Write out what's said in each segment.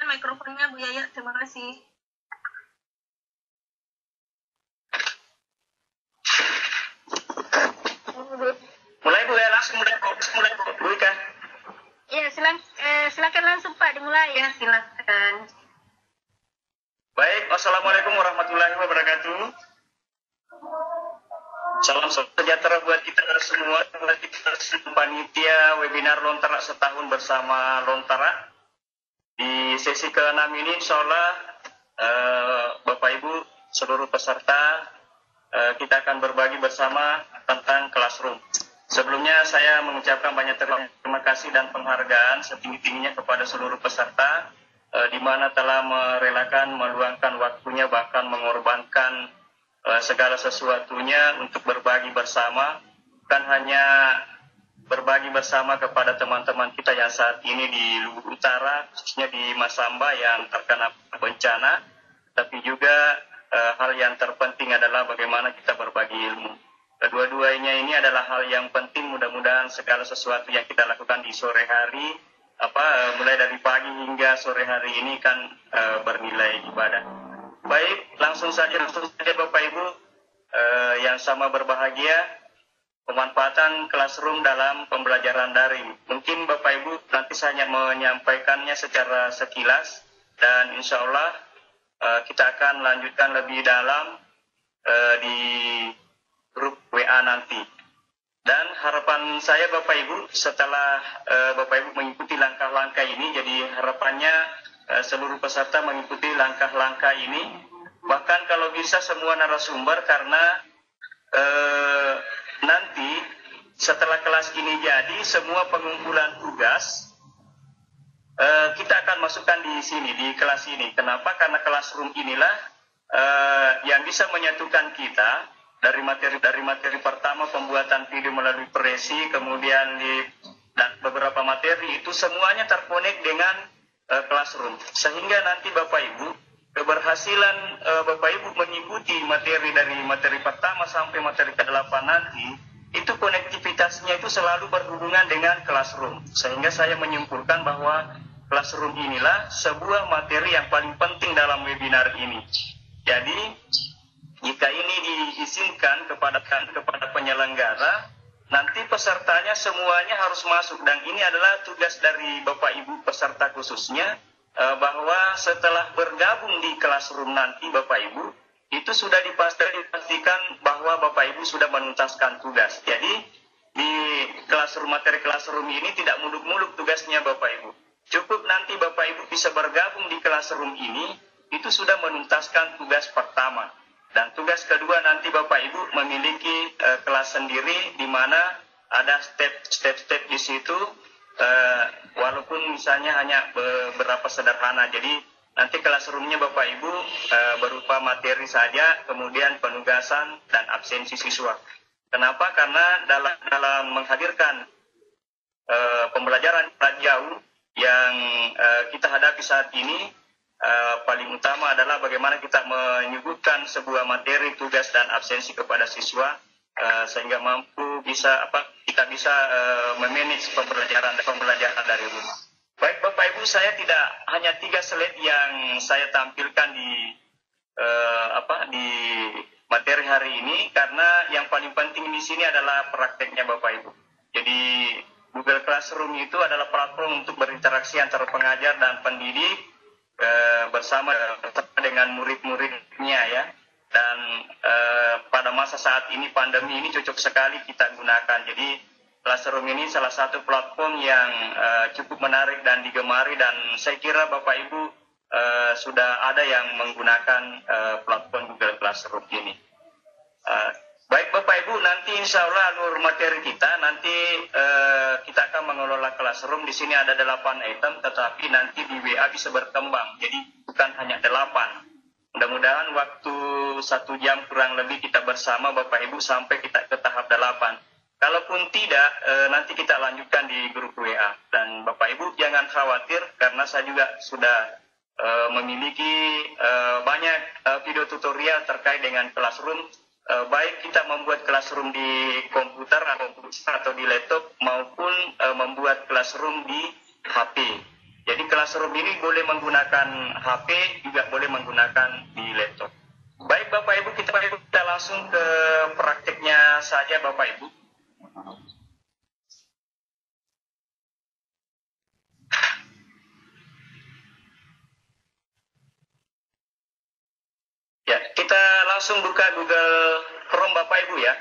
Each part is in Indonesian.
dinyalakan mikrofonnya Bu Yaya. Terima kasih. Mulai Bu ya, langsung mulai Bu Ika. Iya, silakan langsung Pak dimulai. Ya, silakan. Baik, wassalamualaikum warahmatullahi wabarakatuh. Salam sejahtera buat kita semua, buat kita panitia webinar Lontara setahun bersama Lontara. Di sesi ke-6 ini insya Allah Bapak Ibu seluruh peserta kita akan berbagi bersama tentang classroom. Sebelumnya saya mengucapkan banyak terima kasih dan penghargaan setinggi-tingginya kepada seluruh peserta di mana telah merelakan meluangkan waktunya bahkan mengorbankan segala sesuatunya untuk berbagi bersama, bukan hanya berbagi bersama kepada teman-teman kita yang saat ini di Luwu Utara, khususnya di Masamba yang terkena bencana, tapi juga hal yang terpenting adalah bagaimana kita berbagi ilmu. Kedua-duanya ini adalah hal yang penting, mudah-mudahan segala sesuatu yang kita lakukan di sore hari, mulai dari pagi hingga sore hari ini kan bernilai ibadah. Baik, langsung saja Bapak Ibu yang sama berbahagia, pemanfaatan classroom dalam pembelajaran daring. Mungkin Bapak Ibu nanti saya hanya menyampaikannya secara sekilas dan insya Allah kita akan lanjutkan lebih dalam di grup WA nanti. Dan harapan saya Bapak Ibu setelah Bapak Ibu mengikuti langkah-langkah ini, jadi harapannya seluruh peserta mengikuti langkah-langkah ini, bahkan kalau bisa semua narasumber, karena nanti setelah kelas ini jadi semua pengumpulan tugas kita akan masukkan di sini, di kelas ini. Kenapa? Karena classroom inilah yang bisa menyatukan kita dari materi pertama pembuatan video melalui Presi, kemudian dan beberapa materi itu semuanya terkonek dengan classroom, sehingga nanti Bapak Ibu keberhasilan Bapak Ibu mengikuti materi dari materi pertama sampai materi ke-8 nanti, itu konektivitasnya itu selalu berhubungan dengan classroom, sehingga saya menyimpulkan bahwa classroom inilah sebuah materi yang paling penting dalam webinar ini. Jadi jika ini diizinkan kepada penyelenggara, nanti pesertanya semuanya harus masuk, dan ini adalah tugas dari Bapak Ibu peserta khususnya, bahwa setelah bergabung di classroom nanti Bapak Ibu, itu sudah dipastikan bahwa Bapak Ibu sudah menuntaskan tugas. Jadi di materi classroom ini tidak muluk-muluk tugasnya Bapak Ibu. Cukup nanti Bapak Ibu bisa bergabung di classroom ini, itu sudah menuntaskan tugas pertama. Dan tugas kedua nanti Bapak Ibu memiliki kelas sendiri di mana ada step-step di situ, walaupun misalnya hanya beberapa sederhana. Jadi nanti classroomnya Bapak Ibu berupa materi saja, kemudian penugasan dan absensi siswa. Kenapa? Karena dalam menghadirkan pembelajaran jarak jauh yang kita hadapi saat ini, paling utama adalah bagaimana kita menyuguhkan sebuah materi, tugas dan absensi kepada siswa sehingga kita bisa memanage pembelajaran dari rumah. Baik Bapak Ibu, saya tidak hanya 3 slide yang saya tampilkan di materi hari ini, karena yang paling penting di sini adalah prakteknya Bapak Ibu. Jadi Google Classroom itu adalah platform untuk berinteraksi antara pengajar dan pendidik bersama dengan murid-muridnya ya. Dan pada masa saat ini pandemi ini cocok sekali kita gunakan. Jadi Classroom ini salah satu platform yang cukup menarik dan digemari, dan saya kira Bapak Ibu sudah ada yang menggunakan platform Google Classroom ini. Baik Bapak Ibu, nanti insya Allah alur materi kita nanti kita akan mengelola classroom. Di sini ada 8 item, tetapi nanti di WA bisa berkembang. Jadi bukan hanya 8. Mudah-mudahan waktu 1 jam kurang lebih kita bersama Bapak Ibu sampai kita ke tahap 8. Kalaupun tidak, nanti kita lanjutkan di grup WA. Dan Bapak Ibu jangan khawatir, karena saya juga sudah memiliki banyak video tutorial terkait dengan classroom. Baik kita membuat classroom di komputer atau di laptop, maupun membuat classroom di HP. Jadi Classroom ini boleh menggunakan HP, juga boleh menggunakan di laptop. Baik Bapak Ibu, kita langsung ke prakteknya saja Bapak Ibu. Ya, kita langsung buka Google Chrome Bapak Ibu ya.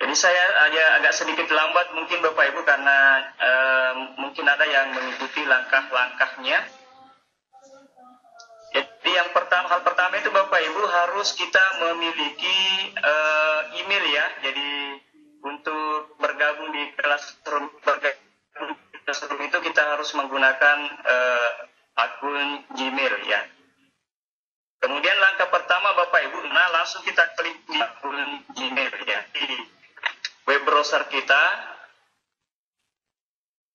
Jadi saya agak sedikit lambat mungkin Bapak Ibu karena mungkin ada yang mengikuti langkah-langkahnya. Jadi hal pertama itu Bapak Ibu harus kita memiliki email ya. Jadi untuk bergabung di Classroom itu kita harus menggunakan akun Gmail ya. Kemudian langkah pertama Bapak Ibu, langsung kita klik di akun Gmail ya. Di web browser kita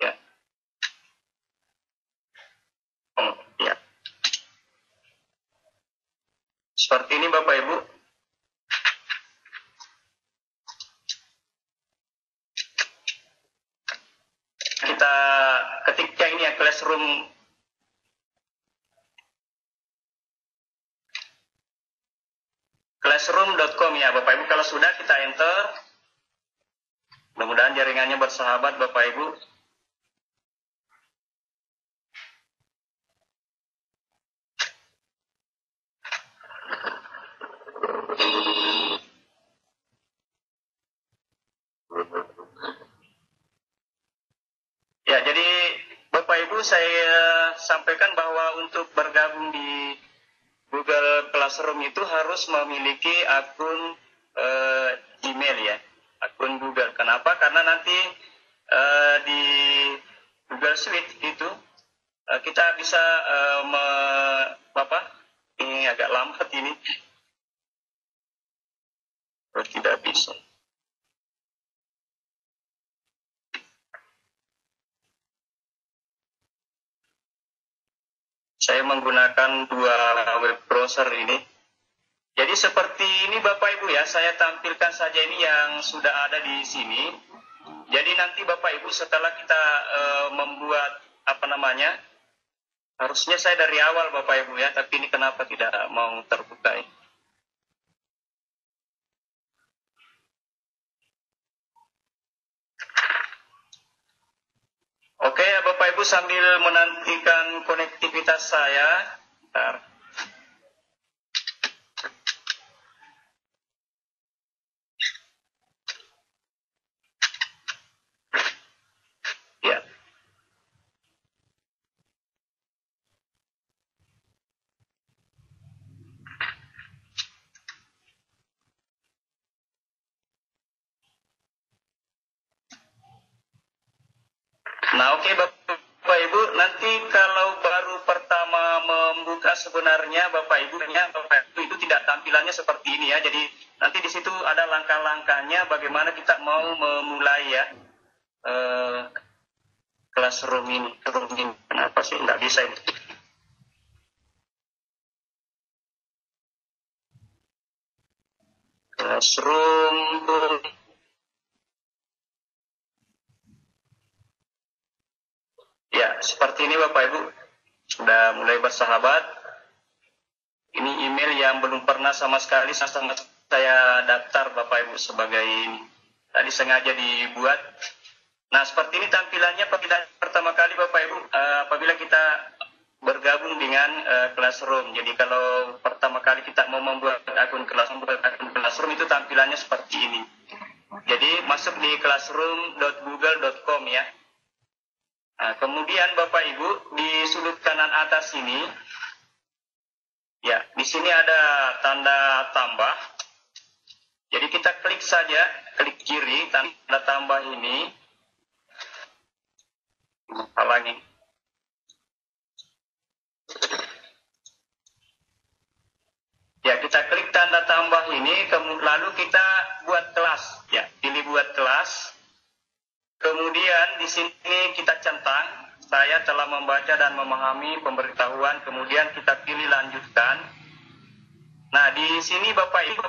ya. Ya. Seperti ini Bapak Ibu. Kita ketikkan ini ya, classroom.com ya Bapak Ibu. Kalau sudah kita enter. Mudah-mudahan jaringannya bersahabat Bapak Ibu. Ya, jadi Bapak Ibu saya sampaikan bahwa untuk bergabung di Google Classroom itu harus memiliki akun Gmail ya, akun Google. Kenapa? Karena nanti di Google Suite itu kita bisa ini agak lambat ini, tidak bisa. Saya menggunakan dua web browser ini. Jadi seperti ini Bapak Ibu ya, saya tampilkan saja ini yang sudah ada di sini. Jadi nanti Bapak Ibu setelah kita membuat harusnya saya dari awal Bapak Ibu ya, tapi ini kenapa tidak mau terbuka ya? Oke ya Bapak Ibu, sambil menantikan konektivitas saya. Bentar. Ya. Nah oke Bapak Ibu, nanti kalau baru pertama membuka sebenarnya Bapak Ibu itu tidak tampilannya seperti ini ya. Jadi nanti di situ ada langkah-langkahnya bagaimana kita mau memulai ya Classroom ini. Kenapa sih nggak bisa ini? Classroom. Ya, seperti ini Bapak Ibu. Sudah mulai bersahabat. Ini email yang belum pernah sama sekali saya daftar Bapak Ibu sebagai ini. Tadi sengaja dibuat. Nah, seperti ini tampilannya pertama kali Bapak Ibu apabila kita bergabung dengan Classroom. Jadi kalau pertama kali kita mau membuat akun Classroom itu tampilannya seperti ini. Jadi masuk di classroom.google.com ya. Nah, kemudian Bapak Ibu di sudut kanan atas ini, ya di sini ada tanda tambah. Jadi kita klik saja, klik kiri tanda tambah ini, halangi. Ya kita klik tanda tambah ini, lalu kita buat kelas, ya pilih buat kelas. Kemudian di sini kita centang, saya telah membaca dan memahami pemberitahuan, kemudian kita pilih lanjutkan. Nah, di sini Bapak Ibu,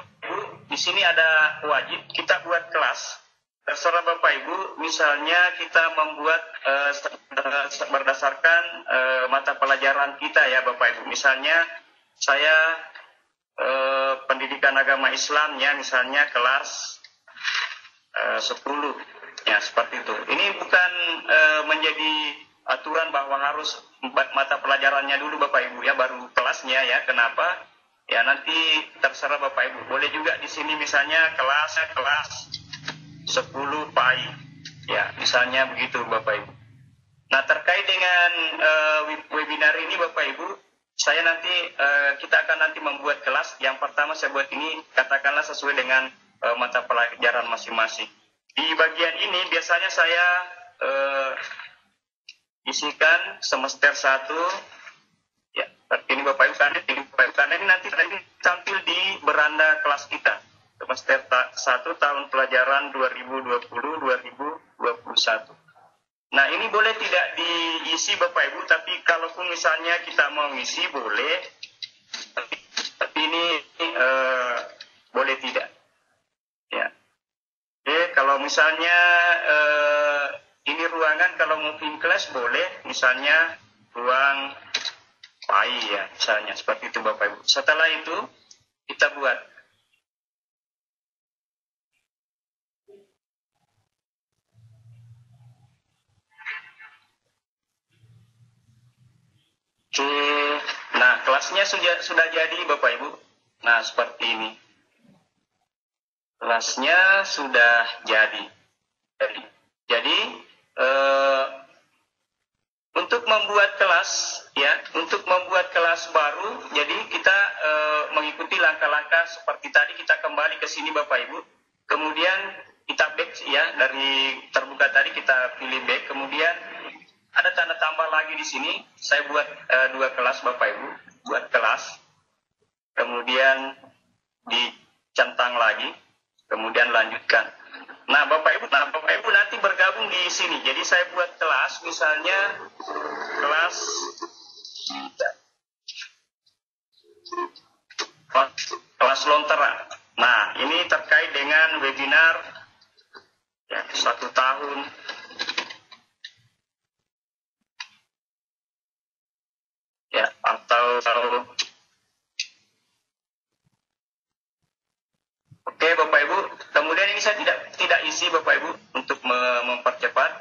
di sini ada wajib kita buat kelas. terserah Bapak Ibu, misalnya kita membuat berdasarkan mata pelajaran kita ya Bapak Ibu. Misalnya saya pendidikan agama Islamnya misalnya kelas 10 ya seperti itu. Ini bukan menjadi aturan bahwa harus mata pelajarannya dulu Bapak Ibu ya, baru kelasnya ya. Kenapa? Ya nanti terserah Bapak Ibu. Boleh juga di sini misalnya kelas 10 PAI. Ya, misalnya begitu Bapak Ibu. Nah, terkait dengan webinar ini Bapak Ibu, saya nanti kita akan nanti membuat kelas. Yang pertama saya buat ini katakanlah sesuai dengan mata pelajaran masing-masing. Di bagian ini biasanya saya isikan semester 1 ya, ini Bapak Ibu karena ini nanti tampil di beranda kelas kita. Semester 1 tahun pelajaran 2020-2021. Nah, ini boleh tidak diisi Bapak Ibu, tapi kalaupun misalnya kita mau ngisi boleh, tapi ini boleh tidak. Ya. Oke, kalau misalnya ini ruangan kalau mau pin kelas boleh, misalnya ruang PAI ya, misalnya seperti itu Bapak Ibu. Setelah itu kita buat nah, kelasnya sudah jadi Bapak Ibu. Nah, seperti ini. Kelasnya sudah jadi. Jadi untuk membuat kelas ya, untuk membuat kelas baru, jadi kita mengikuti langkah-langkah seperti tadi. Kita kembali ke sini Bapak Ibu. Kemudian kita back ya, dari terbuka tadi kita pilih back. Kemudian ada tanda tambah lagi di sini. Saya buat 2 kelas Bapak Ibu, buat kelas. Kemudian dicentang lagi, kemudian lanjutkan. Nah, Bapak Ibu nanti bergabung di sini. Jadi saya buat kelas, misalnya kelas Lontera. Nah, ini terkait dengan webinar ya, 1 tahun. Ya, atau oke Bapak Ibu, kemudian ini saya tidak isi Bapak Ibu untuk mempercepat.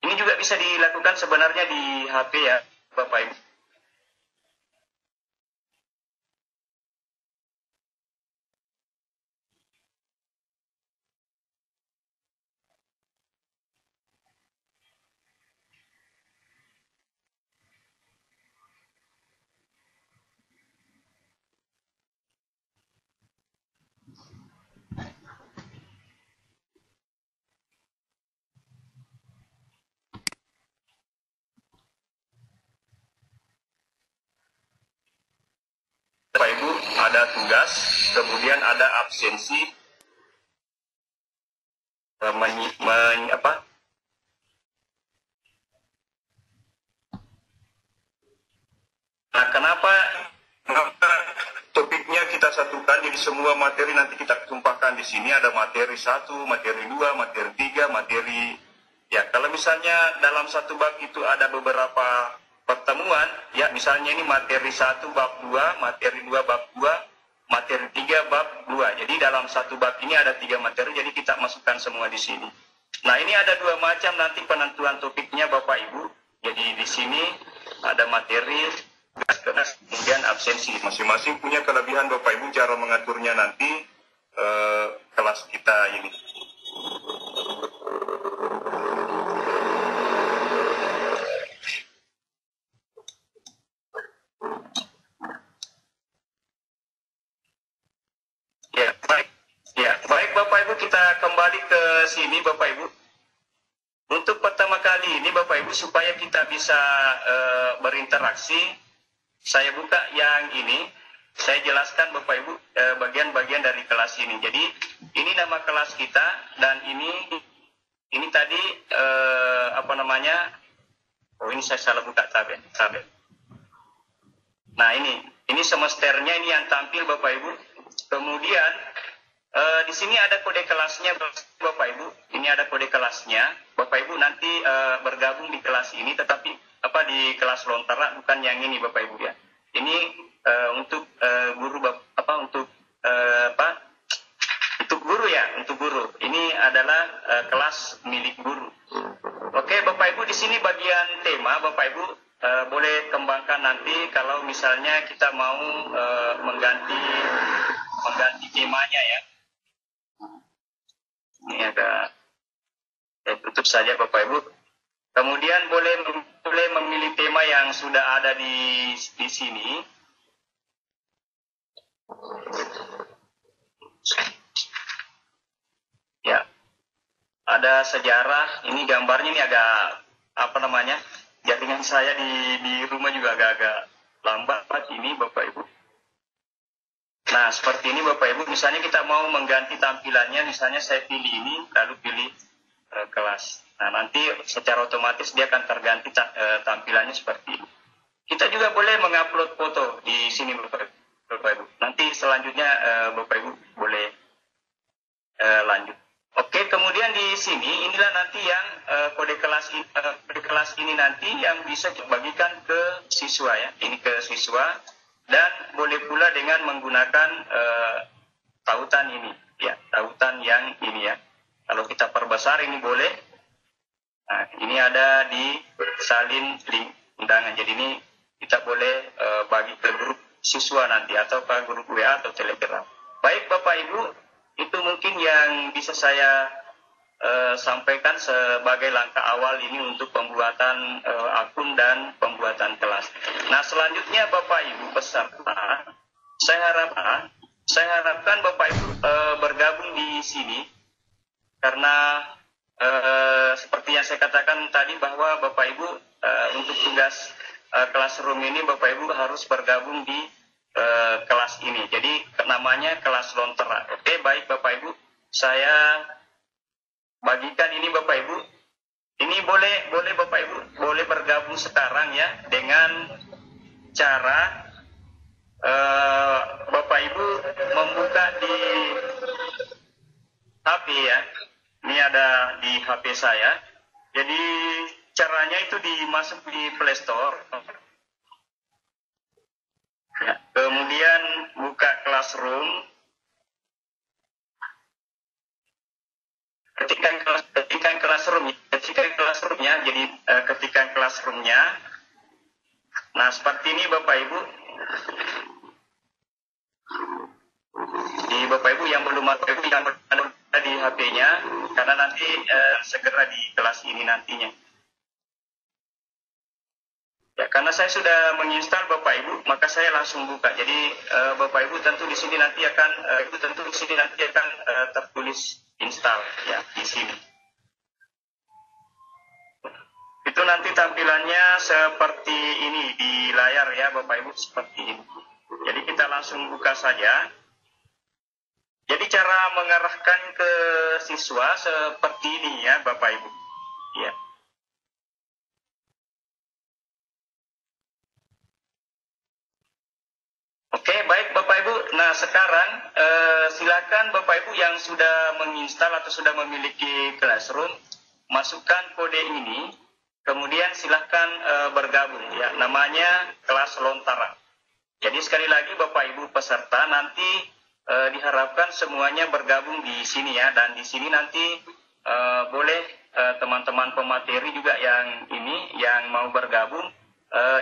Ini juga bisa dilakukan sebenarnya di HP ya Bapak Ibu. Bapak Ibu, ada tugas, kemudian ada absensi, Nah, kenapa topiknya kita satukan, jadi semua materi nanti kita tumpahkan di sini. Ada materi 1, materi 2, materi 3, materi ya, kalau misalnya dalam satu bab itu ada beberapa pertemuan, ya misalnya ini materi 1 bab 2, materi 2 bab 2, materi 3 bab 2. Jadi dalam satu bab ini ada 3 materi, jadi kita masukkan semua di sini. Nah, ini ada 2 macam nanti penentuan topiknya Bapak Ibu. Jadi di sini ada materi, kemudian absensi. Masing-masing punya kelebihan Bapak Ibu cara mengaturnya nanti kelas kita ini. Baik Bapak Ibu, kita kembali ke sini Bapak Ibu. Untuk pertama kali ini Bapak Ibu, supaya kita bisa berinteraksi, saya buka yang ini. Saya jelaskan Bapak Ibu bagian-bagian dari kelas ini. Jadi ini nama kelas kita, dan ini tadi apa namanya? Oh, ini saya salah buka tabel. Nah, ini semesternya, ini yang tampil Bapak Ibu. Kemudian Di sini ada kode kelasnya, Bapak Ibu. Ini ada kode kelasnya. Bapak Ibu nanti bergabung di kelas ini, tetapi di kelas Lontara, bukan yang ini, Bapak Ibu ya. Ini untuk guru, untuk guru ya, untuk guru. Ini adalah kelas milik guru. Oke, Bapak Ibu, di sini bagian tema, Bapak Ibu boleh kembangkan nanti kalau misalnya kita mau mengganti temanya ya. Ini ada, tutup saja Bapak Ibu. Kemudian boleh memilih tema yang sudah ada di sini. Ya, ada sejarah. Ini gambarnya ini agak jaringan saya di rumah juga agak-agak lambat ini Bapak Ibu. Nah, seperti ini Bapak Ibu, misalnya kita mau mengganti tampilannya, misalnya saya pilih ini, lalu pilih kelas. Nah, nanti secara otomatis dia akan terganti tampilannya seperti ini. Kita juga boleh mengupload foto di sini Bapak Ibu. Nanti selanjutnya Bapak Ibu boleh lanjut. Oke, kemudian di sini, inilah nanti yang kode kelas ini nanti yang bisa dibagikan ke siswa ya. Ini ke siswa. Dan boleh pula dengan menggunakan tautan ini, ya, tautan yang ini ya. Kalau kita perbesar ini boleh. Nah, ini ada di salin link undangan. Jadi ini kita boleh bagi ke grup siswa nanti atau ke grup WA atau Telegram. Baik Bapak Ibu, itu mungkin yang bisa saya sampaikan sebagai langkah awal ini untuk pembuatan akun dan pembuatan kelas. Nah, selanjutnya Bapak Ibu peserta, saya harapkan Bapak Ibu bergabung di sini karena seperti yang saya katakan tadi bahwa Bapak Ibu untuk tugas classroom ini Bapak Ibu harus bergabung di kelas ini. Jadi namanya kelas Lontera. Oke, baik Bapak Ibu, saya bagikan ini Bapak Ibu. Ini boleh Bapak Ibu boleh bergabung sekarang ya dengan cara Bapak Ibu membuka di HP ya. Ini ada di HP saya. Jadi caranya itu dimasuk di Play Store. Ya, kemudian buka Classroom. Ketikkan classroomnya, jadi ketikkan classroomnya. Nah, seperti ini Bapak Ibu. Di Bapak Ibu yang belum ada di HP-nya, karena nanti segera di kelas ini nantinya. Ya, karena saya sudah menginstal Bapak Ibu, maka saya langsung buka. Jadi Bapak Ibu tentu di sini nanti akan tertulis install ya di sini. Itu nanti tampilannya seperti ini di layar ya Bapak Ibu, seperti ini. Jadi kita langsung buka saja. Jadi cara mengarahkan ke siswa seperti ini ya Bapak Ibu. Ya. Oke, baik Bapak Ibu. Nah, sekarang silakan Bapak Ibu yang sudah menginstal atau sudah memiliki Classroom, masukkan kode ini, kemudian silakan bergabung ya. Namanya kelas Lontara. Jadi sekali lagi Bapak Ibu peserta nanti diharapkan semuanya bergabung di sini ya, dan di sini nanti boleh teman-teman pemateri juga yang mau bergabung.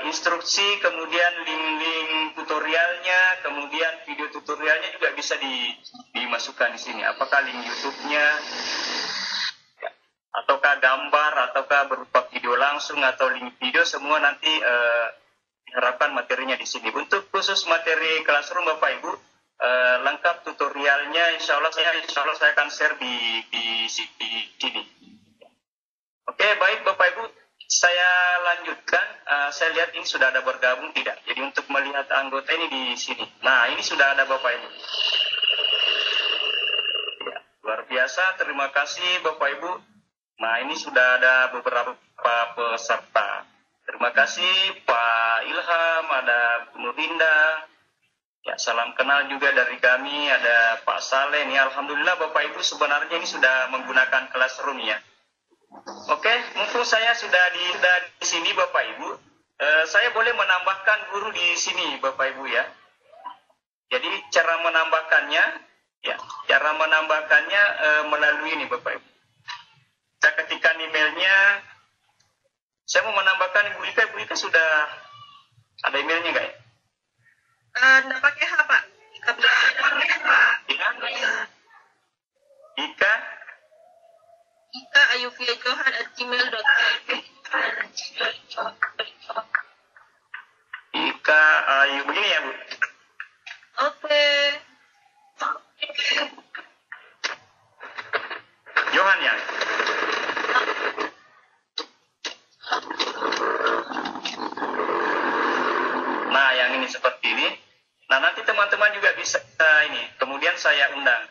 Instruksi, kemudian link-link tutorialnya, kemudian video tutorialnya juga bisa dimasukkan di sini. Apakah link YouTube-nya, ataukah gambar, ataukah berupa video langsung atau link video, semua nanti diharapkan materinya di sini. Untuk khusus materi Classroom Bapak Ibu, lengkap tutorialnya, insya Allah saya akan share di sini. Oke, baik Bapak Ibu. Saya lanjutkan, saya lihat ini sudah ada bergabung tidak. Jadi untuk melihat anggota ini di sini. Nah, ini sudah ada Bapak Ibu. Ya, luar biasa, terima kasih Bapak Ibu. Nah, ini sudah ada beberapa peserta. Terima kasih Pak Ilham, ada Bu Nurlinda, Ya, salam kenal juga dari kami, ada Pak Saleh nih. Alhamdulillah Bapak Ibu sebenarnya ini sudah menggunakan Classroom ya. Oke, mumpung saya sudah di sini Bapak Ibu, saya boleh menambahkan guru di sini Bapak Ibu ya. Jadi cara menambahkannya, ya, melalui ini Bapak Ibu. Saya ketikkan emailnya. Saya mau menambahkan Ibu Ika sudah ada emailnya nggak ya? Nggak pakai H, Pak. Ika ayufiajohan@gmail.com. Ika Ayu begini ya Bu. Oke. Johan ya. Nah, yang ini seperti ini. Nah, nanti teman-teman juga bisa ini. Kemudian saya undang.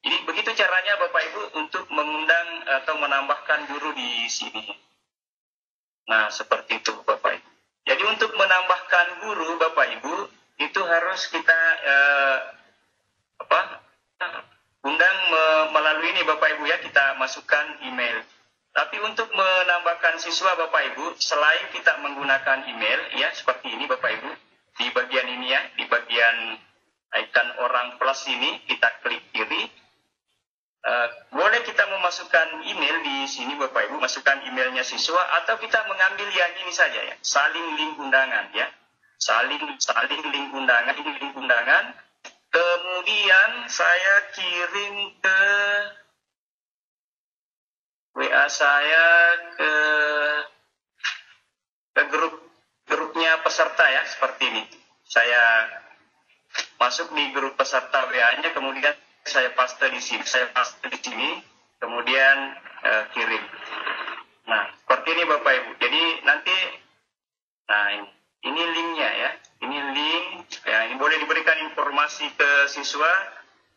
Jadi begitu caranya Bapak Ibu untuk mengundang atau menambahkan guru di sini. Nah, seperti itu Bapak Ibu. Jadi untuk menambahkan guru Bapak Ibu itu harus kita undang melalui ini Bapak Ibu ya, kita masukkan email. Tapi untuk menambahkan siswa Bapak Ibu, selain kita menggunakan email ya seperti ini Bapak Ibu, di bagian ini ya, di bagian icon orang plus ini kita klik kiri. Boleh kita memasukkan email di sini Bapak Ibu, masukkan emailnya siswa, atau kita mengambil yang ini saja ya, salin link undangan ya, salin link undangan, ini link undangan. Kemudian saya kirim ke WA saya ke grupnya peserta ya, seperti ini. Saya masuk di grup peserta WA-nya, kemudian saya paste di sini, kemudian kirim. Nah, seperti ini Bapak Ibu. Jadi nanti, nah ini linknya ya, ini link. Ya, ini boleh diberikan informasi ke siswa.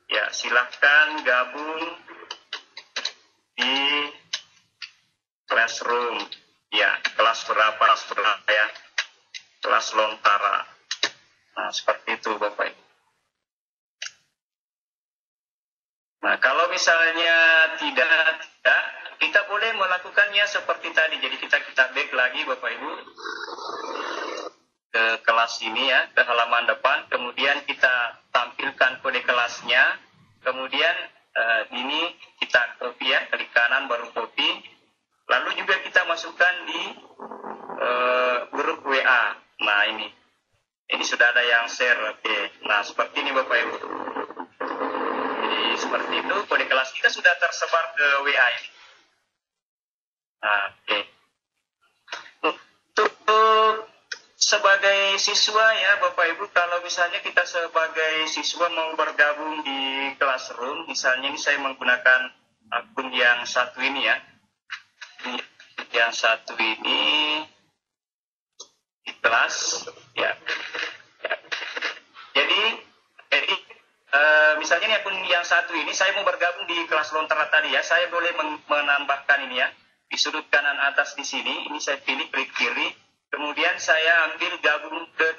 Ya, silakan gabung di Classroom. Ya, kelas berapa ya, kelas Lontara. Nah, seperti itu Bapak Ibu. Nah, kalau misalnya tidak, kita boleh melakukannya seperti tadi. Jadi kita back lagi Bapak Ibu ke kelas ini ya, ke halaman depan. Kemudian kita tampilkan kode kelasnya. Kemudian ini kita copy ya, klik kanan baru copy. Lalu juga kita masukkan di grup WA. Nah ini sudah ada yang share. Oke. Nah seperti ini Bapak Ibu. Seperti itu, kode kelas kita sudah tersebar ke WA ini. Nah, oke. Untuk sebagai siswa ya Bapak Ibu, kalau misalnya kita sebagai siswa mau bergabung di Classroom, misalnya ini saya menggunakan akun yang satu ini ya. Yang satu ini di kelas ya. Jadi misalnya ini akun yang satu ini, saya mau bergabung di kelas Lontara tadi ya, saya boleh menambahkan ini ya, di sudut kanan atas di sini, ini saya pilih klik kiri, kemudian saya ambil gabung ke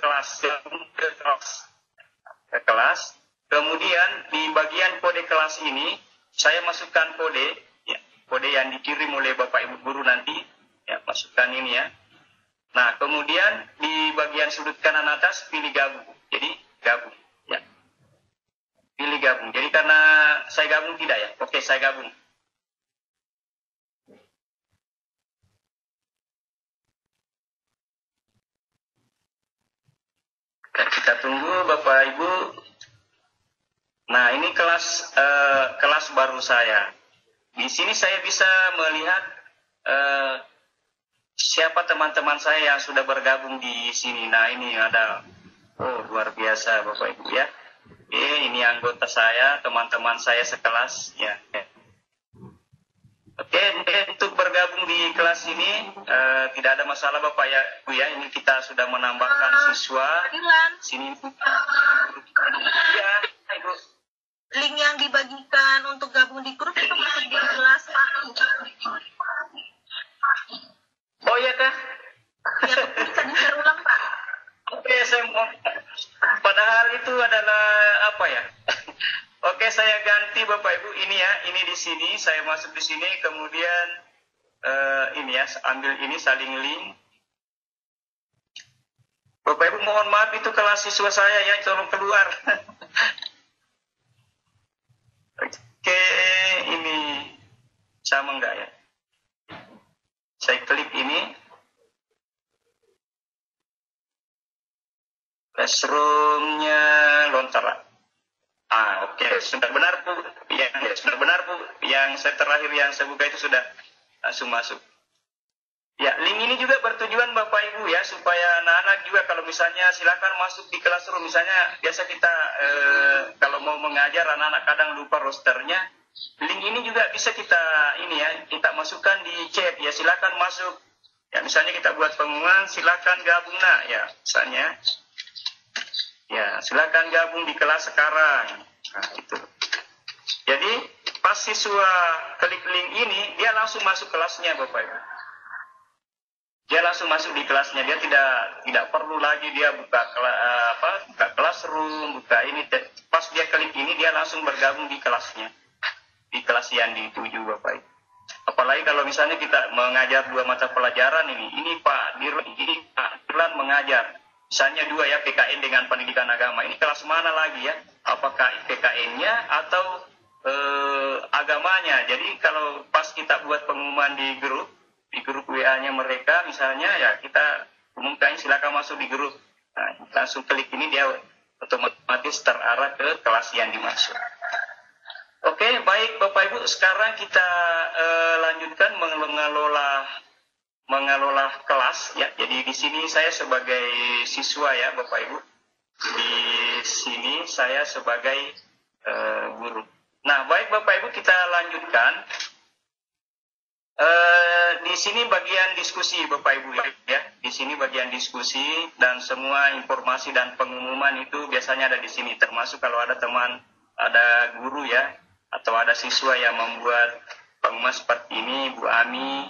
kelas, kemudian di bagian kode kelas ini, saya masukkan kode, ya, kode yang dikirim oleh Bapak Ibu Guru nanti, ya, masukkan ini ya. Nah, kemudian di bagian sudut kanan atas, pilih gabung, jadi gabung. Pilih gabung. Jadi karena saya gabung tidak ya? Oke, saya gabung. Kita tunggu Bapak Ibu. Nah, ini kelas baru saya. Di sini saya bisa melihat siapa teman-teman saya yang sudah bergabung di sini. Nah, ini ada, luar biasa Bapak Ibu ya. Ini anggota saya, teman-teman saya sekelas ya. Oke, untuk bergabung di kelas ini tidak ada masalah Bapak ya Bu ya. Ini kita sudah menambahkan siswa. Sini. Ya, Ibu. Link yang dibagikan untuk gabung di grup itu masih jelas Pak. Oh iya kah? Ya, bisa di-share ulang Pak. Oke, padahal itu adalah ya. Oke, saya ganti Bapak Ibu ini ya. Ini di sini, saya masuk di sini, kemudian ini ya, ambil ini saling link. Bapak Ibu mohon maaf itu kelas siswa saya ya, tolong keluar. Oke, ini sama enggak ya? Saya klik ini. Classroom-nya lontar. Oke, sudah benar Bu. Sudah benar Bu. Yang saya terakhir yang saya buka itu sudah langsung masuk. Ya, link ini juga bertujuan Bapak Ibu ya, supaya anak-anak juga kalau misalnya silakan masuk di classroom. Misalnya biasa kita kalau mau mengajar anak-anak kadang lupa rosternya. Link ini juga bisa kita kita masukkan di chat ya, silakan masuk. Ya, misalnya kita buat pengumuman, silakan gabung ya, misalnya. Ya, silakan gabung di kelas sekarang. Nah, itu. Jadi, pas siswa klik link ini, dia langsung masuk kelasnya, Bapak Ibu. Dia langsung masuk di kelasnya, dia tidak perlu lagi dia buka classroom, buka ini. Pas dia klik ini, dia langsung bergabung di kelasnya, di kelas yang dituju, Bapak Ibu. Apalagi kalau misalnya kita mengajar 2 mata pelajaran ini Pak Dirlan mengajar, misalnya 2 ya, PKN dengan pendidikan agama. Ini kelas mana lagi ya? Apakah PKN-nya atau agamanya? Jadi kalau pas kita buat pengumuman di grup WA-nya mereka misalnya ya, kita umumkan silakan masuk di grup. Nah, langsung klik ini dia otomatis terarah ke kelas yang dimaksud. Oke, baik Bapak Ibu, sekarang kita lanjutkan mengelola kelas ya. Jadi di sini saya sebagai siswa ya Bapak Ibu. Di sini saya sebagai guru. Nah, baik Bapak Ibu, kita lanjutkan. Di sini bagian diskusi Bapak Ibu ya. Di sini bagian diskusi dan semua informasi dan pengumuman itu biasanya ada di sini. Termasuk kalau ada teman, ada guru ya, atau ada siswa yang membuat pengumuman seperti ini, Bu Ami,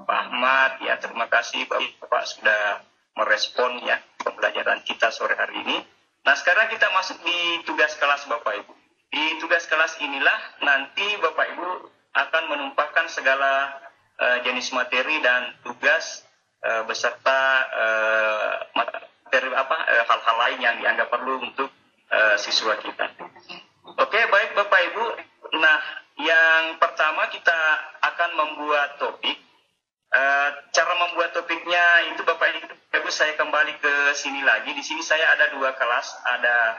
Pak Ahmad, ya terima kasih Bapak sudah merespon ya pembelajaran kita sore hari ini. Nah, sekarang kita masuk di tugas kelas Bapak Ibu. Di tugas kelas inilah nanti Bapak Ibu akan menumpahkan segala jenis materi dan tugas beserta materi hal-hal lain yang dianggap perlu untuk siswa kita. Oke, baik Bapak Ibu. Nah, yang pertama kita akan membuat topik. Cara membuat topiknya itu Bapak Ibu, saya kembali ke sini lagi. Di sini saya ada 2 kelas, ada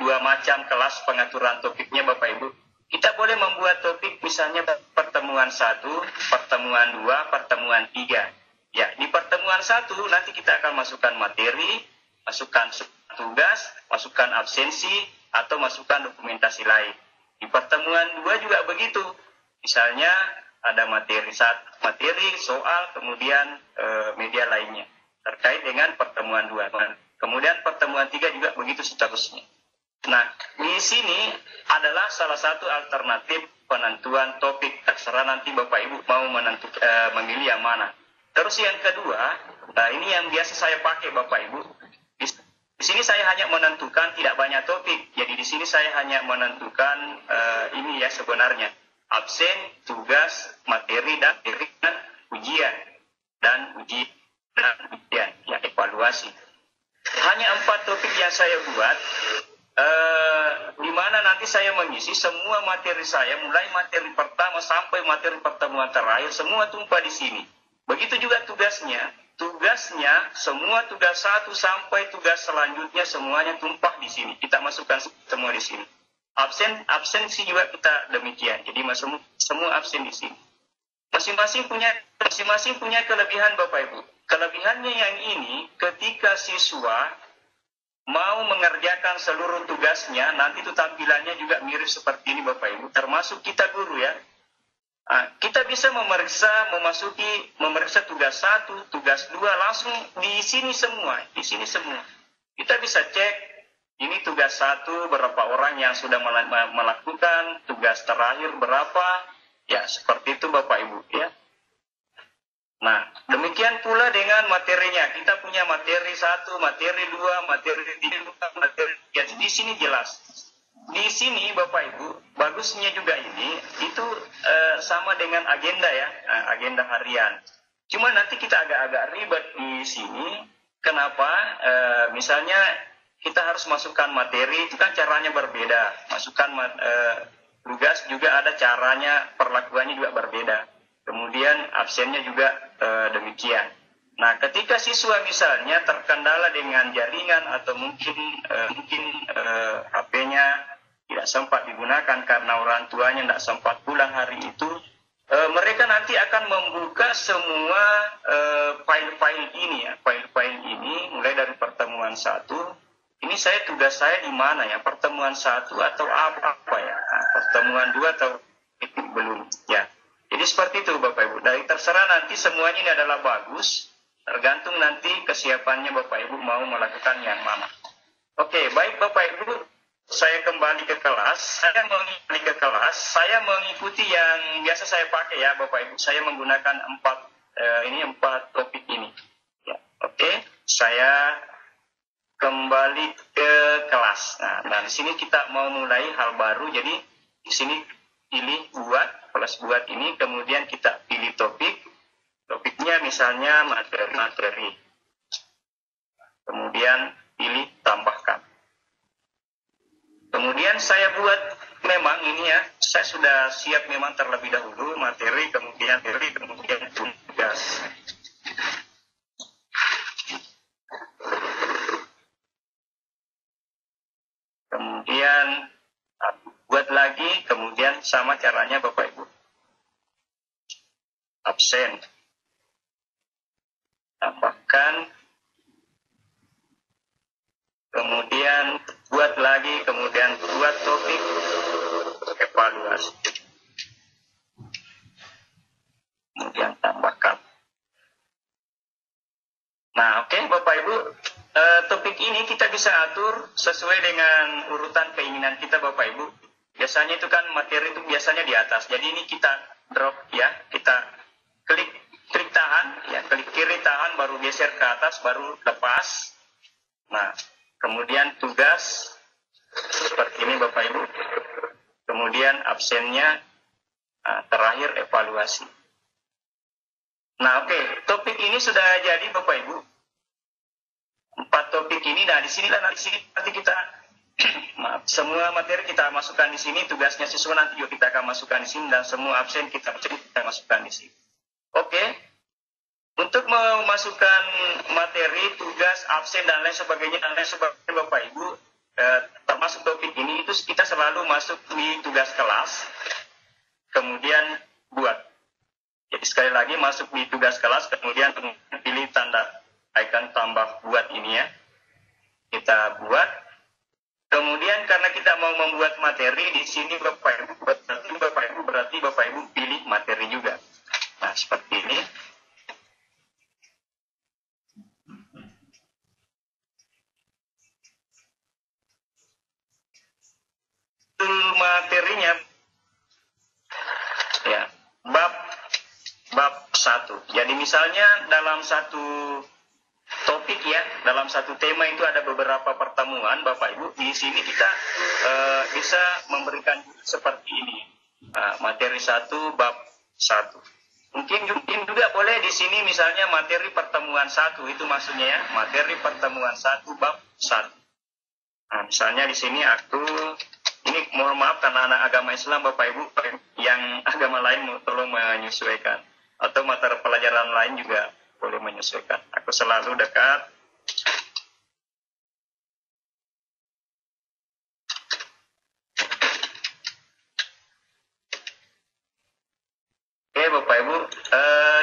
2 macam kelas pengaturan topiknya Bapak Ibu. Kita boleh membuat topik misalnya pertemuan 1, pertemuan 2, pertemuan 3. Ya, di pertemuan 1 nanti kita akan masukkan materi, masukkan tugas, masukkan absensi, atau masukkan dokumentasi lain. Di pertemuan 2 juga begitu. Misalnya ada materi soal, kemudian media lainnya terkait dengan pertemuan 2. Kemudian pertemuan 3 juga begitu seterusnya. Nah, di sini adalah salah satu alternatif penentuan topik. Terserah nanti Bapak Ibu mau memilih yang mana. Terus yang kedua, ini yang biasa saya pakai Bapak Ibu. Di sini saya hanya menentukan tidak banyak topik. Jadi di sini saya hanya menentukan ini ya sebenarnya. Absen, tugas, materi, dan ujian. Dan ujian, ya evaluasi. Hanya 4 topik yang saya buat. Di mana nanti saya mengisi semua materi saya, mulai materi pertama sampai materi pertemuan terakhir, semua tumpah di sini. Begitu juga tugasnya semua tugas 1 sampai tugas selanjutnya semuanya tumpah di sini. Kita masukkan semua di sini. Absensi juga kita demikian. Jadi semua absen di sini. Masing-masing punya kelebihan Bapak Ibu. Kelebihannya yang ini, ketika siswa mau mengerjakan seluruh tugasnya, nanti itu tampilannya juga mirip seperti ini Bapak Ibu. Termasuk kita guru ya. Kita bisa memeriksa tugas 1, tugas 2 langsung di sini semua. Kita bisa cek ini tugas 1 berapa orang yang sudah melakukan, tugas terakhir berapa. Ya, seperti itu Bapak Ibu ya. Nah, demikian pula dengan materinya. Kita punya materi 1, materi 2, materi 3, materi 3. Di sini jelas. Di sini Bapak Ibu, bagusnya juga ini, itu sama dengan agenda ya, agenda harian. Cuma nanti kita agak-agak ribet di sini. Kenapa? Misalnya kita harus masukkan materi, itu kan caranya berbeda. Masukkan tugas juga ada caranya, perlakuannya juga berbeda. Kemudian absennya juga demikian. Nah, ketika siswa misalnya terkendala dengan jaringan atau mungkin HP-nya tidak sempat digunakan karena orang tuanya tidak sempat pulang hari itu, mereka nanti akan membuka semua file-file ini ya, file-file ini mulai dari pertemuan 1. Ini tugas saya di mana ya? Pertemuan 1 atau apa ya? Pertemuan 2 atau belum ya. Jadi seperti itu Bapak Ibu. Dari terserah nanti semuanya ini adalah bagus, tergantung nanti kesiapannya Bapak Ibu mau melakukan yang mana. Oke, baik Bapak Ibu, saya kembali ke kelas. Saya mengikuti yang biasa saya pakai ya Bapak Ibu. Saya menggunakan 4 topik ini. Ya, oke, saya kembali ke kelas. Nah, di sini kita mau mulai hal baru. Jadi di sini pilih buat ini, kemudian kita pilih topiknya misalnya materi, kemudian pilih tambahkan. Kemudian saya buat memang ini ya, saya sudah siap memang terlebih dahulu materi, kemudian tugas. Kemudian buat lagi, kemudian sama caranya Bapak Ibu. Absen. Tambahkan. Kemudian buat lagi, kemudian buat topik evaluasi. Kemudian tambahkan. Nah, oke Bapak Ibu, topik ini kita bisa atur sesuai dengan urutan keinginan kita Bapak Ibu. Biasanya itu kan materi itu biasanya di atas. Jadi ini kita drop ya, kita klik tahan ya, klik kiri tahan baru geser ke atas baru lepas. Nah, kemudian tugas seperti ini Bapak Ibu. Kemudian absennya, terakhir evaluasi. Nah, oke, topik ini sudah jadi Bapak Ibu. 4 topik ini. Nah, di sinilah nanti kita semua materi kita masukkan di sini, tugasnya siswa nanti juga kita akan masukkan di sini, dan semua absen kita masukkan di sini. Oke. Untuk memasukkan materi, tugas, absen dan lain sebagainya Bapak Ibu, termasuk topik ini itu kita selalu masuk di tugas kelas, kemudian buat. Jadi sekali lagi masuk di tugas kelas, kemudian pilih tanda icon tambah buat ini ya. Kita buat. Kemudian karena kita mau membuat materi di sini Bapak Ibu, berarti Bapak Ibu pilih materi juga. Nah, seperti ini. Materinya ya, bab 1. Jadi misalnya dalam satu topik ya, dalam satu tema itu ada beberapa pertemuan Bapak Ibu. Di sini kita bisa memberikan seperti ini. Materi 1 bab 1. Mungkin juga boleh di sini misalnya materi pertemuan 1, itu maksudnya ya, materi pertemuan 1 bab 1. Nah, misalnya di sini ini mohon maaf karena anak agama Islam Bapak Ibu, yang agama lain tolong menyesuaikan, atau mata pelajaran lain juga boleh menyesuaikan. Aku selalu dekat. Oke Bapak Ibu,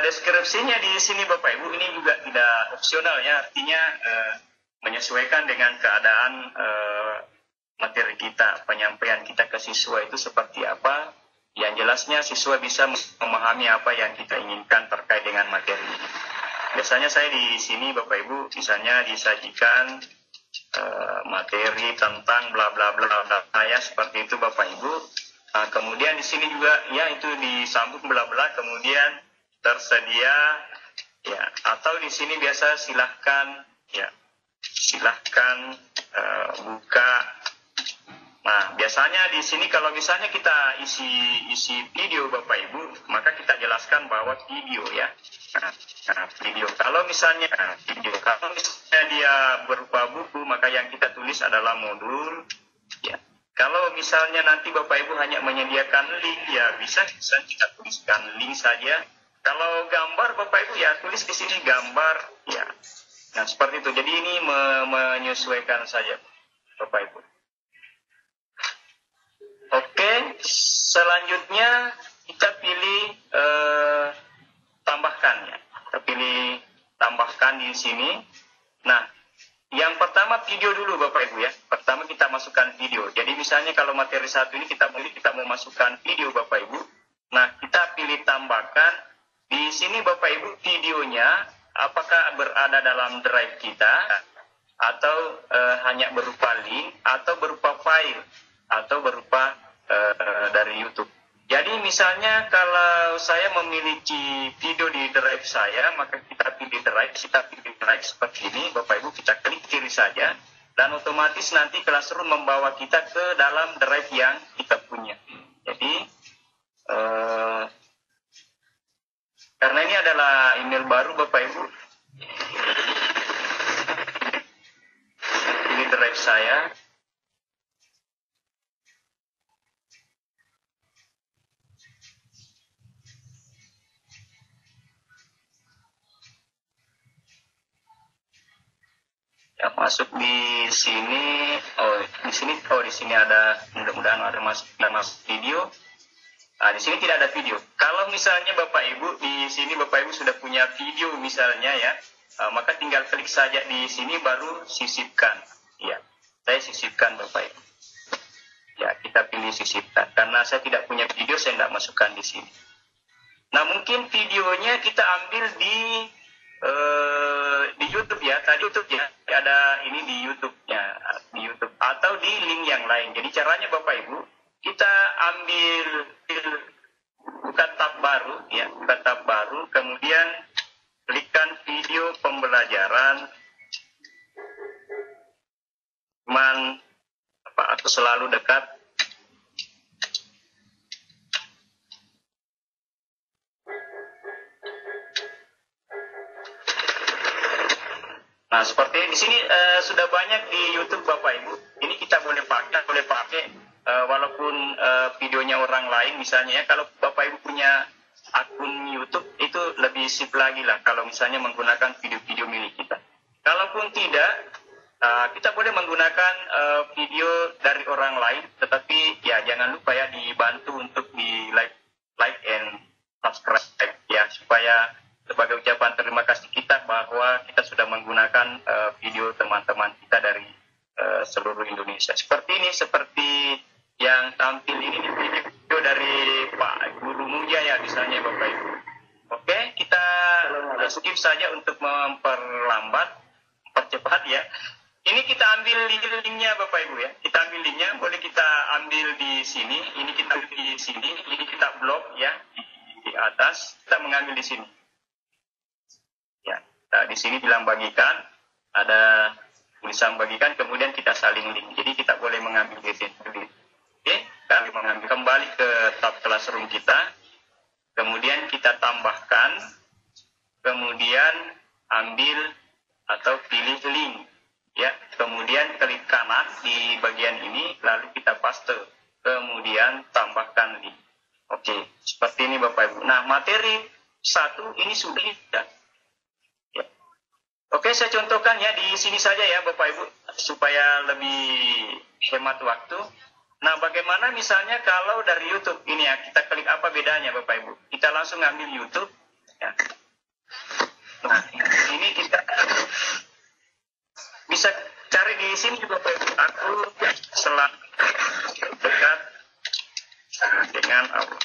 deskripsinya di sini Bapak Ibu ini juga tidak opsional ya, artinya menyesuaikan dengan keadaan materi kita, penyampaian kita ke siswa itu seperti apa. Yang jelasnya siswa bisa memahami apa yang kita inginkan terkait dengan materi ini. Biasanya saya di sini Bapak Ibu misalnya disajikan materi tentang bla bla bla bla ya, seperti itu Bapak Ibu. Kemudian di sini juga ya itu disambung bla bla, kemudian tersedia Ya, atau di sini biasa silahkan buka. Nah, biasanya di sini kalau misalnya kita isi video Bapak Ibu, maka kita jelaskan bahwa video ya. Video. Kalau misalnya dia berupa buku, maka yang kita tulis adalah modul. Ya. Kalau misalnya nanti Bapak Ibu hanya menyediakan link, ya bisa kita tuliskan link saja. Kalau gambar Bapak Ibu ya tulis di sini gambar ya. Nah, seperti itu. Jadi ini menyesuaikan saja Bapak Ibu. Oke, selanjutnya kita pilih tambahkan ya. Kita pilih tambahkan di sini. Nah, yang pertama video dulu Bapak Ibu ya. Pertama kita masukkan video. Jadi misalnya kalau materi satu ini kita mau masukkan video Bapak Ibu. Nah, kita pilih tambahkan. Di sini Bapak Ibu videonya apakah berada dalam drive kita atau hanya berupa link atau berupa file atau berupa dari YouTube. Jadi misalnya kalau saya memiliki video di drive saya, maka kita pilih drive seperti ini, Bapak Ibu kita klik kiri saja dan otomatis nanti Classroom membawa kita ke dalam drive yang kita punya. Jadi karena ini adalah email baru Bapak Ibu, ini drive saya. Ya, masuk di sini. Di sini ada, mudah-mudahan ada masuk video. Nah, di sini tidak ada video. Kalau misalnya Bapak Ibu di sini Bapak Ibu sudah punya video misalnya ya, maka tinggal klik saja di sini baru sisipkan. Ya, saya sisipkan Bapak Ibu. Ya, kita pilih sisipkan. Karena saya tidak punya video, saya tidak masukkan di sini. Nah, mungkin videonya kita ambil di YouTube ya. Tadi YouTube ya, ada ini di YouTube-nya, di YouTube atau di link yang lain. Jadi caranya Bapak Ibu, kita buka tab baru ya, kemudian klikkan video pembelajaran atau selalu dekat. Nah, seperti di sini sudah banyak di YouTube Bapak Ibu. Ini kita boleh pakai walaupun videonya orang lain misalnya ya. Kalau Bapak Ibu punya akun YouTube itu lebih sip lagi lah kalau misalnya menggunakan video-video milik kita. Kalaupun tidak, kita boleh menggunakan video dari orang lain, tetapi ya jangan lupa ya dibantu untuk di like and subscribe ya, supaya sebagai ucapan terima kasih kita bahwa kita sudah menggunakan video teman-teman kita dari seluruh Indonesia. Seperti yang tampil ini di video dari Pak Guru Muja ya misalnya Bapak Ibu. Oke, kita skip saja untuk mempercepat ya. Ini kita ambil linknya Bapak Ibu ya. Kita ambil linknya, boleh kita ambil di sini. Ini kita ambil di sini. Ini kita blok ya di atas. Kita mengambil di sini. Ya, nah, di sini bilang bagikan, ada tulisan bagikan, kemudian kita salin link. Jadi kita boleh mengambil di sini. Oke, kami mengambil kembali ke tab Classroom kita. Kemudian kita tambahkan, kemudian ambil atau pilih link. Ya, kemudian klik kanan di bagian ini, lalu kita paste, kemudian tambahkan link. Oke, seperti ini Bapak Ibu. Nah, materi satu ini sudah ya. Oke, saya contohkan ya di sini saja ya Bapak Ibu, supaya lebih hemat waktu. Nah, bagaimana misalnya kalau dari YouTube ini ya, kita klik apa bedanya Bapak Ibu? Kita langsung ambil YouTube. Ya. Nah, ini kita bisa cari di sini Bapak Ibu. Aku selalu dekat dengan Allah.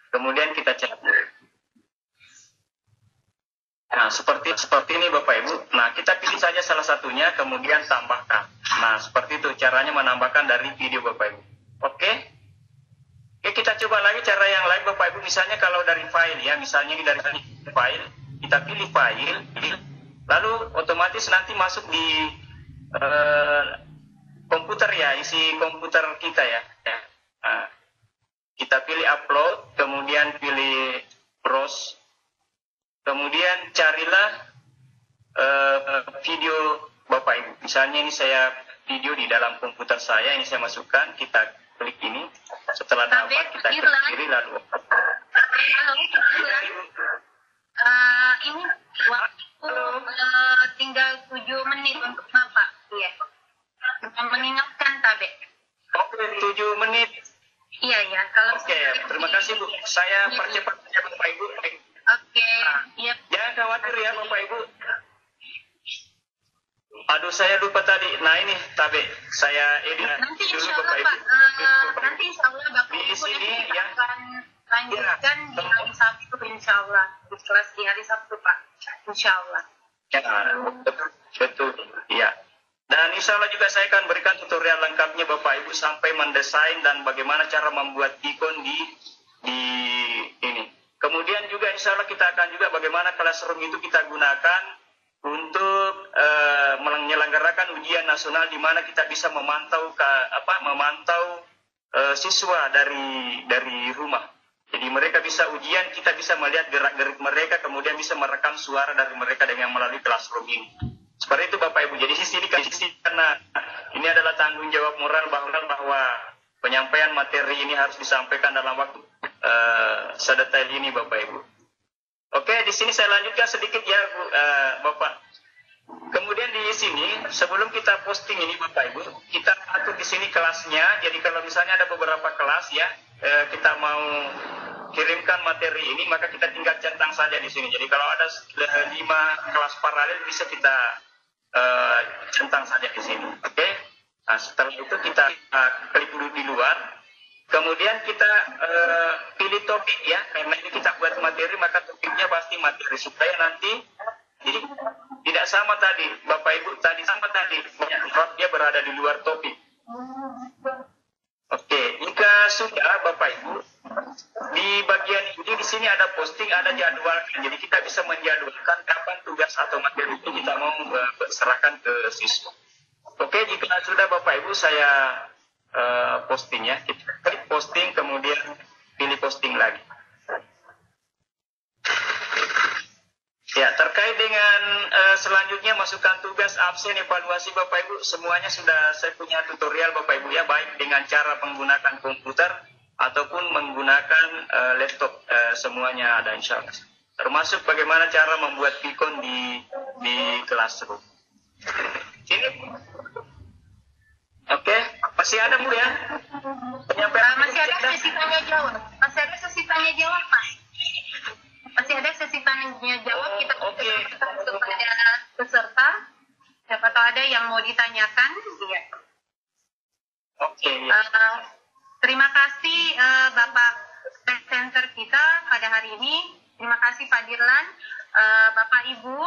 Kemudian kita cari. Nah, seperti ini Bapak Ibu. Nah, kita pilih saja salah satunya, kemudian tambahkan. Nah, seperti itu caranya menambahkan dari video Bapak Ibu. Oke, kita coba lagi cara yang lain Bapak Ibu. Misalnya kalau dari file ya, misalnya ini dari file. kita pilih file, lalu otomatis nanti masuk di komputer ya, isi komputer kita ya. Nah, kita pilih upload, kemudian pilih browse, kemudian carilah video Bapak Ibu. Misalnya ini saya video di dalam komputer saya, ini saya masukkan, kita klik ini. Setelah dapat kita klik kiri lalu. Halo, ini waktu tinggal 7 menit untuk Bapak. Iya. Mengingatkan Tabe. Oke, 7 menit. Iya ya. Kalau Oke, terima kasih Bu. Saya percepat saja Bapak Ibu. Oke. Iya. Jangan khawatir ya Bapak Ibu. Aduh, saya lupa tadi. Nah ini Tabe, saya edit Nanti dulu insya Bapak Allah Ibu. Pak. Nanti insya Allah Bapak Di Ibu sini nanti ya. akan lanjutkan di hari Sabtu insya Allah. Di kelas di hari Sabtu Pak. Insya Allah. Ya, betul. Iya. Dan insya Allah juga saya akan berikan tutorial lengkapnya Bapak Ibu sampai mendesain dan bagaimana cara membuat ikon di ini. Kemudian juga insya Allah kita akan juga bagaimana classroom itu kita gunakan untuk menyelenggarakan ujian nasional di mana kita bisa memantau siswa dari rumah. Jadi mereka bisa ujian, kita bisa melihat gerak-gerik mereka, kemudian bisa merekam suara dari mereka dengan melalui classroom ini. Seperti itu Bapak Ibu. Jadi sisi karena ini adalah tanggung jawab moral bahwa penyampaian materi ini harus disampaikan dalam waktu sedetail ini Bapak Ibu. Oke, di sini saya lanjutkan sedikit ya Bapak. Kemudian di sini sebelum kita posting ini Bapak Ibu, kita atur di sini kelasnya. Jadi kalau misalnya ada beberapa kelas ya, kita mau kirimkan materi ini, maka kita tinggal centang saja di sini. Jadi kalau ada 5 kelas paralel bisa kita centang saja di sini. Oke. Nah, setelah itu kita klik dulu di luar. Kemudian kita pilih topik ya. Karena ini kita buat materi, maka topiknya pasti materi supaya nanti jadi tidak sama tadi Bapak Ibu sama tadi. Dia berada di luar topik. Oke, jika sudah Bapak Ibu, di bagian ini di sini ada posting, ada jadwal. Jadi kita bisa menjadwalkan kapan tugas atau materi itu kita mau serahkan ke siswa. Oke, jika sudah Bapak Ibu saya posting ya. Kita klik posting, kemudian pilih posting lagi. Ya, terkait dengan selanjutnya masukkan tugas, absen, evaluasi Bapak Ibu, semuanya sudah saya punya tutorial Bapak Ibu ya, baik dengan cara menggunakan komputer ataupun menggunakan laptop, semuanya ada insya Allah. Termasuk bagaimana cara membuat ikon di classroom. Sini. Oke, masih ada Bu ya? Masih ada sesi tanya jawab. Masih ada sesi tanya jawab Pak. Masih ada sesi tanya jawab, kita kepada peserta. Siapa tahu ada yang mau ditanyakan. Ya. Oke. Terima kasih Bapak presenter kita pada hari ini. Terima kasih Pak Dirlan, Bapak Ibu.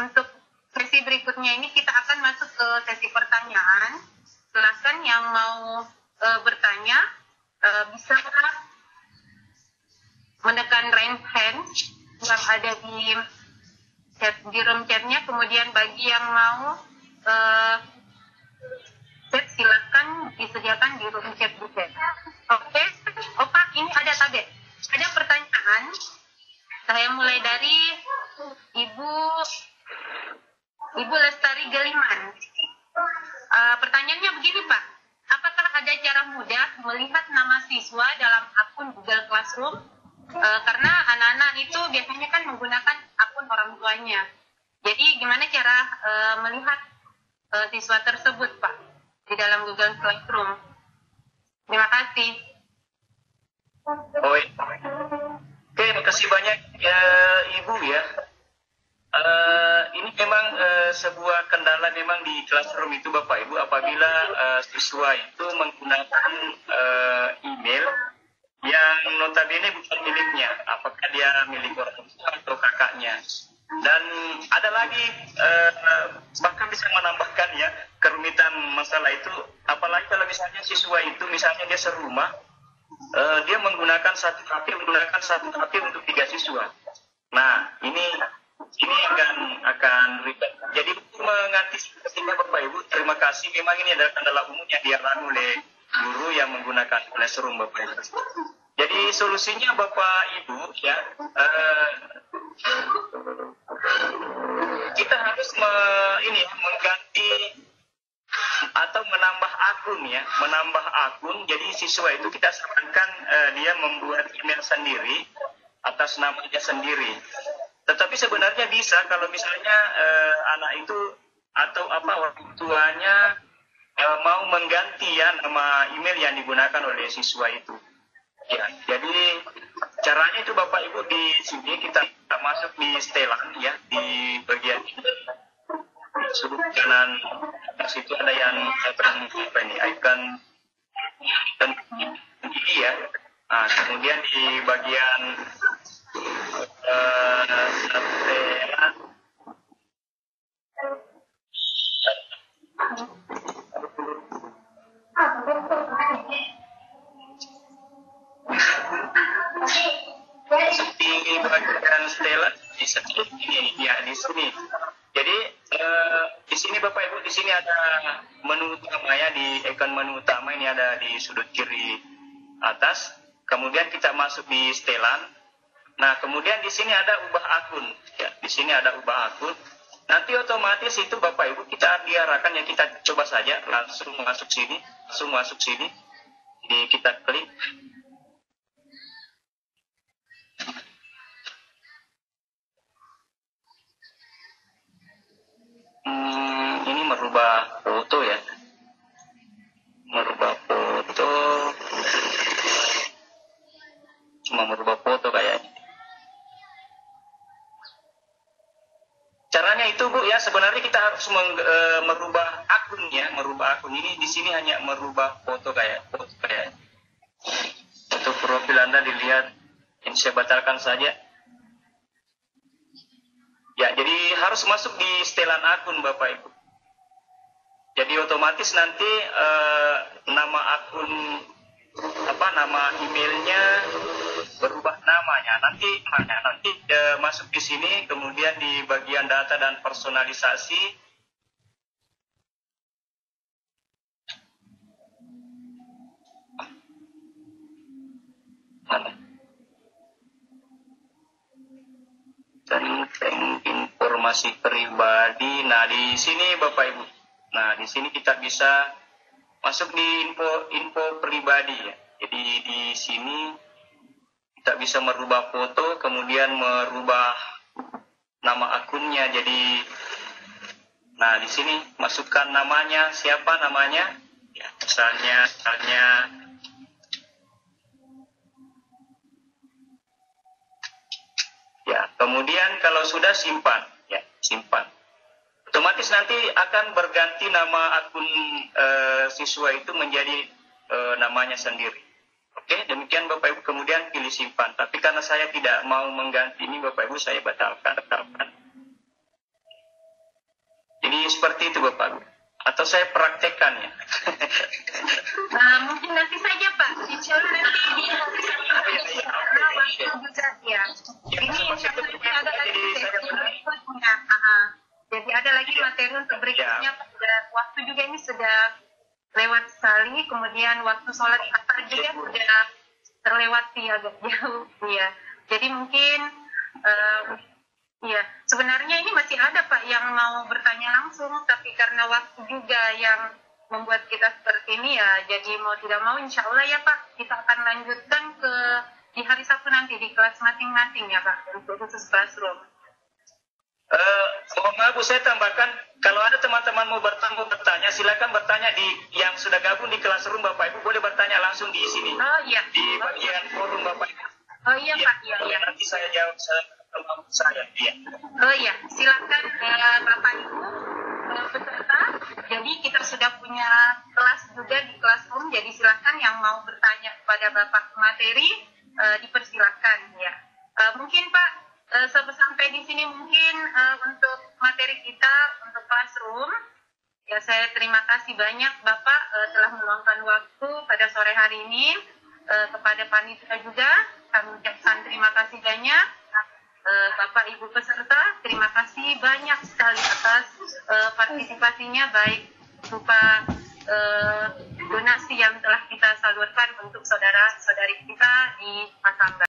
Untuk sesi berikutnya ini kita akan masuk ke sesi pertanyaan. Silakan yang mau bertanya bisa menekan raise hand yang ada di room chatnya. Kemudian bagi yang mau chat silahkan disediakan di room chat juga. Oke, Pak, ini ada Tabe. Ada pertanyaan. Saya mulai dari Ibu Lestari Geliman. Pertanyaannya begini Pak, apakah ada cara mudah melihat nama siswa dalam akun Google Classroom? Karena anak-anak itu biasanya kan menggunakan akun orang tuanya. Jadi gimana cara melihat siswa tersebut Pak di dalam Google Classroom? Terima kasih. Oke, terima kasih banyak ya Ibu ya. Ini memang sebuah kendala memang di classroom itu Bapak Ibu apabila siswa itu menggunakan email yang notabene bukan miliknya, apakah dia milik orang tua atau kakaknya. Dan ada lagi bahkan bisa menambahkan ya kerumitan masalah itu, apalagi kalau misalnya siswa itu misalnya dia serumah, dia menggunakan satu HP untuk 3 siswa. Nah, ini akan ribet. Jadi untuk mengantisipasinya Bapak Ibu, terima kasih. Memang ini adalah kendala umum yang dialami oleh guru yang menggunakan classroom Bapak Ibu. Jadi solusinya Bapak Ibu ya, kita harus mengganti atau menambah akun ya, menambah akun. Jadi siswa itu kita sarankan dia membuat email sendiri atas namanya sendiri. Tetapi sebenarnya bisa kalau misalnya anak itu atau orang tuanya mau mengganti ya nama email yang digunakan oleh siswa itu. Ya, jadi caranya itu Bapak Ibu di sini kita masuk di setelan ya, di bagian sudut kanan situ ada yang icon ini ya. Nah, kemudian di bagian setelan di bagian setelan di sini ya, di sini. Jadi di sini Bapak Ibu, di sini ada menu utama ya, di ikon menu utama ini ada di sudut kiri atas. Kemudian kita masuk di setelan. Nah, kemudian di sini ada ubah akun. Ya, di sini ada ubah akun. Nanti otomatis itu Bapak Ibu kita diarahkan ya, kita coba saja langsung masuk sini, Jadi kita klik. Ini merubah foto ya. Cuma merubah foto kayaknya. Caranya itu Bu ya, sebenarnya kita harus merubah akun ya, merubah akun. Ini di sini hanya merubah foto kayak. Untuk profil Anda dilihat, ini saya batalkan saja. Ya, jadi harus masuk di setelan akun Bapak Ibu. Jadi otomatis nanti nama akun nama emailnya berubah namanya. Nanti masuk di sini, kemudian di bagian data dan personalisasi. Tentang informasi pribadi. Nah, di sini Bapak Ibu. Nah, di sini kita bisa masuk di info pribadi ya. Jadi di sini kita bisa merubah foto, kemudian merubah nama akunnya. Jadi nah, di sini masukkan namanya, siapa namanya? Ya, misalnya ya, kemudian kalau sudah simpan. Otomatis nanti akan berganti nama akun siswa itu menjadi namanya sendiri. Oke, demikian Bapak Ibu, kemudian pilih simpan. Tapi karena saya tidak mau mengganti ini Bapak Ibu, saya batalkan. Jadi seperti itu Bapak Ibu. Atau saya praktekkan ya. Mungkin nanti saja Pak, insya Allah nanti dia waktu juga ya. Ini insya Allah nanti ada lagi sesi berikutnya. Jadi ada lagi materi untuk berikutnya pada waktu juga ini sudah lewat sekali. Kemudian waktu sholat asar juga sudah terlewati agak jauh ya. Jadi mungkin ya, sebenarnya ini masih ada Pak yang mau bertanya langsung, tapi karena waktu juga yang membuat kita seperti ini ya, jadi mau tidak mau insya Allah ya Pak, kita akan lanjutkan di hari Sabtu nanti di kelas masing-masing ya Pak, untuk khusus classroom. Mohon maaf Bu, saya tambahkan, kalau ada teman-teman mau bertanya, silakan bertanya yang sudah gabung di classroom Bapak Ibu, boleh bertanya langsung di sini. Oh iya. Di bagian forum Bapak Ibu. Oh iya Pak, iya. Nanti saya jawab saya. Iya. Oh iya, silakan Bapak Ibu peserta. Jadi kita sudah punya kelas juga di classroom. Jadi silakan yang mau bertanya kepada Bapak materi dipersilakan ya. Mungkin Pak sampai di sini mungkin untuk materi kita untuk classroom. Ya, saya terima kasih banyak Bapak telah meluangkan waktu pada sore hari ini. Kepada panitia juga kami ucapkan terima kasih banyak. Bapak Ibu peserta, terima kasih banyak sekali atas partisipasinya, baik berupa donasi yang telah kita salurkan untuk saudara-saudari kita di Masamba.